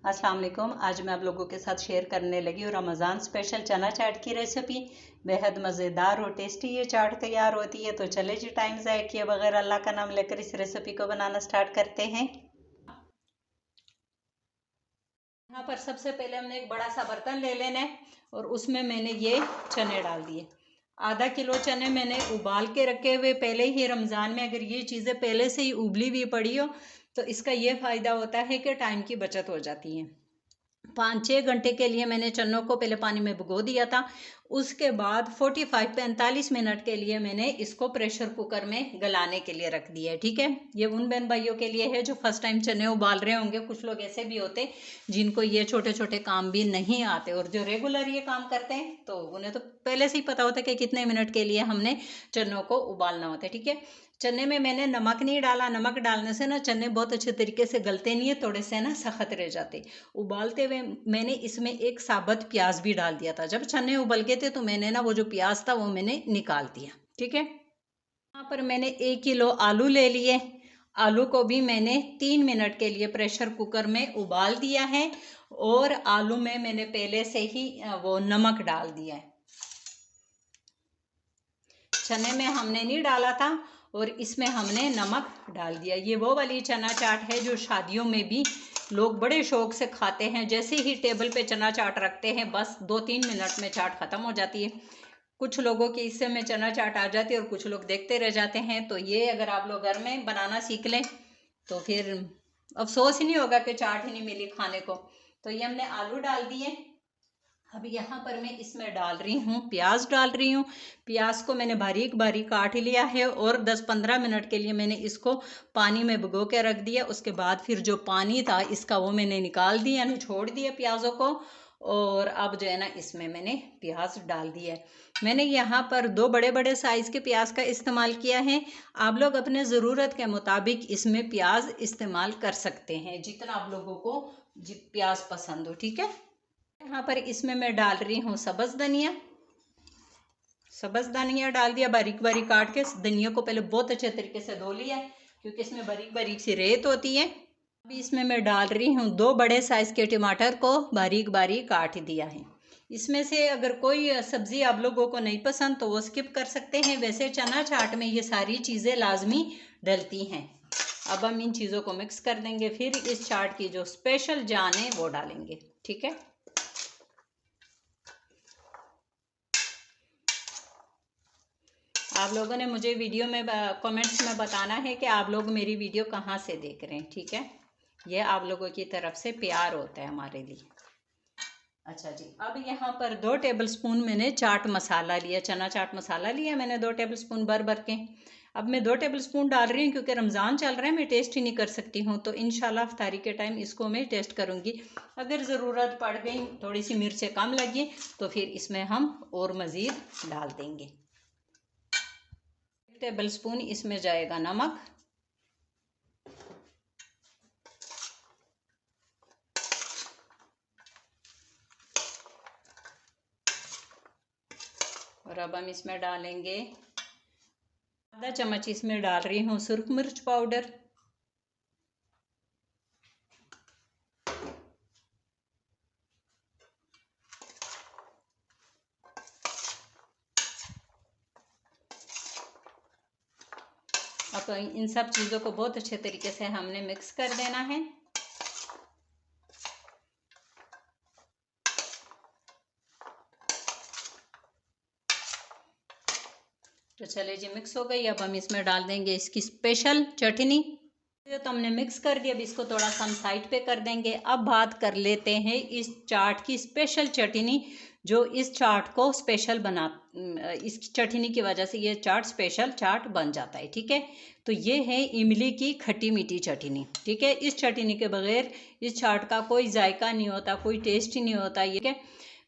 अस्सलाम वालेकुम। आज मैं आप लोगों के साथ शेयर करने लगी हूँ रमज़ान स्पेशल चना चाट की रेसिपी। बेहद मज़ेदार और टेस्टी ये चाट तैयार होती है। तो चले जी, टाइम ज़ाया किए बगैर अल्लाह का नाम लेकर इस रेसिपी को बनाना स्टार्ट करते हैं। यहाँ पर सबसे पहले हमने एक बड़ा सा बर्तन ले लेना है और उसमें मैंने ये चने डाल दिए। आधा किलो चने मैंने उबाल के रखे हुए पहले ही। रमज़ान में अगर ये चीज़ें पहले से ही उबली हुई पड़ी हो तो इसका ये फ़ायदा होता है कि टाइम की बचत हो जाती है। 5-6 घंटे के लिए मैंने चनों को पहले पानी में भिगो दिया था। उसके बाद 45 मिनट के लिए मैंने इसको प्रेशर कुकर में गलाने के लिए रख दिया है। ठीक है, ये उन बहन भाइयों के लिए है जो फर्स्ट टाइम चने उबाल रहे होंगे। कुछ लोग ऐसे भी होते जिनको ये छोटे छोटे काम भी नहीं आते और जो रेगुलर ये काम करते हैं तो उन्हें तो पहले से ही पता होता है कि कितने मिनट के लिए हमने चनों को उबालना होता है। ठीक है, चने में मैंने नमक नहीं डाला। नमक डालने से ना चने बहुत अच्छे तरीके से गलते नहीं है, थोड़े से ना सख्त रह जाते। उबालते हुए मैंने इसमें एक साबुत प्याज भी डाल दिया था। जब चने उबल गए थे तो मैंने ना वो जो प्याज था वो मैंने निकाल दिया। ठीक है, यहाँ पर मैंने 1 किलो आलू ले लिए। आलू को भी मैंने 3 मिनट के लिए प्रेशर कुकर में उबाल दिया है और आलू में मैंने पहले से ही वो नमक डाल दिया है। चने में हमने नहीं डाला था और इसमें हमने नमक डाल दिया। ये वो वाली चना चाट है जो शादियों में भी लोग बड़े शौक से खाते हैं। जैसे ही टेबल पे चना चाट रखते हैं बस 2-3 मिनट में चाट ख़त्म हो जाती है। कुछ लोगों के हिस्से में चना चाट आ जाती है और कुछ लोग देखते रह जाते हैं। तो ये अगर आप लोग घर में बनाना सीख लें तो फिर अफसोस ही नहीं होगा कि चाट ही नहीं मिली खाने को। तो ये हमने आलू डाल दिए। अब यहाँ पर मैं इसमें डाल रही हूँ प्याज डाल रही हूँ। प्याज को मैंने बारीक बारीक काट लिया है और 10-15 मिनट के लिए मैंने इसको पानी में भिगो के रख दिया। उसके बाद फिर जो पानी था इसका वो मैंने निकाल दिया, यानी छोड़ दिया प्याज़ों को। और अब जो है ना इसमें मैंने प्याज डाल दिया है। मैंने यहाँ पर 2 बड़े बड़े साइज़ के प्याज का इस्तेमाल किया है। आप लोग अपने ज़रूरत के मुताबिक इसमें प्याज इस्तेमाल कर सकते हैं, जितना आप लोगों को प्याज पसंद हो। ठीक है, यहाँ पर इसमें मैं डाल रही हूँ सब्ज़ धनिया। सब्ज़ धनिया डाल दिया बारीक बारीक काट के। धनिया को पहले बहुत अच्छे तरीके से धो लिया क्योंकि इसमें बारीक बारीक सी रेत होती है। अभी इसमें मैं डाल रही हूँ 2 बड़े साइज़ के टमाटर को बारीक बारीक काट दिया है। इसमें से अगर कोई सब्ज़ी आप लोगों को नहीं पसंद तो वो स्किप कर सकते हैं। वैसे चना चाट में ये सारी चीज़ें लाजमी डलती हैं। अब हम इन चीज़ों को मिक्स कर देंगे, फिर इस चाट की जो स्पेशल जान है वो डालेंगे। ठीक है, आप लोगों ने मुझे वीडियो में कमेंट्स में बताना है कि आप लोग मेरी वीडियो कहाँ से देख रहे हैं। ठीक है, ये आप लोगों की तरफ से प्यार होता है हमारे लिए। अच्छा जी, अब यहाँ पर 2 टेबल स्पून मैंने चाट मसाला लिया, चना चाट मसाला लिया मैंने 2 टेबल स्पून भर के। अब मैं 2 टेबल स्पून डाल रही हूँ क्योंकि रमज़ान चल रहा है, मैं टेस्ट ही नहीं कर सकती हूँ। तो इंशाल्लाह इफ्तारी के टाइम इसको मैं टेस्ट करूँगी। अगर ज़रूरत पड़ गई, थोड़ी सी मिर्चें कम लगी तो फिर इसमें हम और मज़ीद डाल देंगे। 1 टेबल स्पून इसमें जाएगा नमक। और अब हम इसमें डालेंगे आधा चम्मच, इसमें डाल रही हूँ सुरख मिर्च पाउडर। अब इन सब चीज़ों को बहुत अच्छे तरीके से हमने मिक्स कर देना है। तो चले जी, मिक्स हो गई। अब हम इसमें डाल देंगे इसकी स्पेशल चटनी। तो हमने मिक्स कर दिया, अब इसको थोड़ा सा हम साइड पे कर देंगे। अब बात कर लेते हैं इस चाट की स्पेशल चटनी जो इस चाट को स्पेशल बना, इस चटनी की वजह से ये चाट स्पेशल चाट बन जाता है। ठीक है, तो ये है इमली की खट्टी मीठी चटनी। ठीक है, इस चटनी के बगैर इस चाट का कोई जायका नहीं होता, कोई टेस्ट ही नहीं होता। ये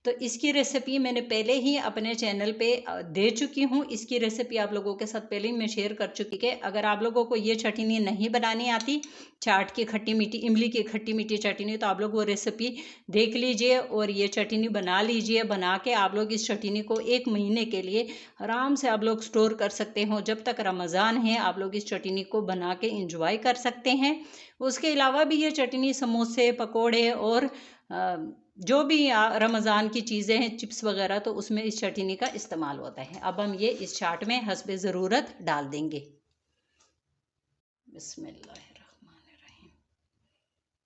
तो इसकी रेसिपी मैंने पहले ही अपने चैनल पे दे चुकी हूँ। इसकी रेसिपी आप लोगों के साथ पहले ही मैं शेयर कर चुकी है। अगर आप लोगों को ये चटनी नहीं बनानी आती, चाट की खट्टी मीठी, इमली की खट्टी मीठी चटनी, तो आप लोग वो रेसिपी देख लीजिए और ये चटनी बना लीजिए। बना के आप लोग इस चटनी को 1 महीने के लिए आराम से आप लोग स्टोर कर सकते हो। जब तक रमज़ान है आप लोग इस चटनी को बना के इंजॉय कर सकते हैं। उसके अलावा भी ये चटनी समोसे, पकोड़े और जो भी रमज़ान की चीज़ें हैं, चिप्स वगैरह, तो उसमें इस चटनी का इस्तेमाल होता है। अब हम ये इस चाट में हस्बे ज़रूरत डाल देंगे। बिस्मिल्लाहिर्रहमानिर्रहीम।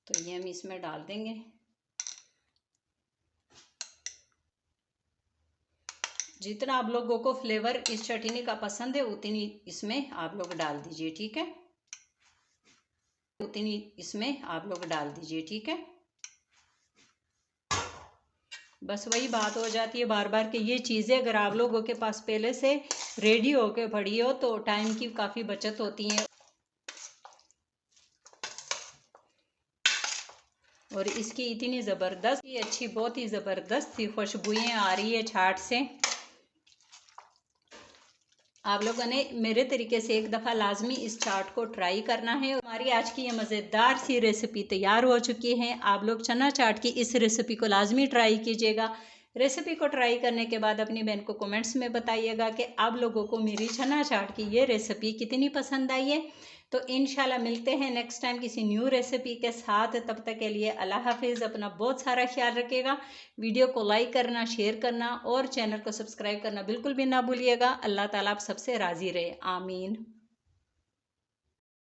तो ये हम इसमें डाल देंगे। जितना आप लोगों को फ्लेवर इस चटनी का पसंद है उतनी इसमें आप लोग डाल दीजिए, ठीक है। उतनी इसमें आप लोग डाल दीजिए, ठीक है। बस वही बात हो जाती है बार बार कि ये चीज़ें अगर आप लोगों के पास पहले से रेडी होके पड़ी हो तो टाइम की काफ़ी बचत होती है। और इसकी इतनी ज़बरदस्त, अच्छी, बहुत ही ज़बरदस्त सी खुशबुएं आ रही है चाट से। आप लोगों ने मेरे तरीके से एक दफ़ा लाजमी इस चाट को ट्राई करना है। हमारी आज की ये मज़ेदार सी रेसिपी तैयार हो चुकी है। आप लोग चना चाट की इस रेसिपी को लाजमी ट्राई कीजिएगा। रेसिपी को ट्राई करने के बाद अपनी बहन को कमेंट्स में बताइएगा कि आप लोगों को मेरी चना चाट की ये रेसिपी कितनी पसंद आई है। तो इंशाल्लाह मिलते हैं नेक्स्ट टाइम किसी न्यू रेसिपी के साथ। तब तक के लिए अल्लाह हाफिज़। अपना बहुत सारा ख्याल रखिएगा। वीडियो को लाइक करना, शेयर करना और चैनल को सब्सक्राइब करना बिल्कुल भी ना भूलिएगा। अल्लाह ताला आप सबसे राज़ी रहे, आमीन।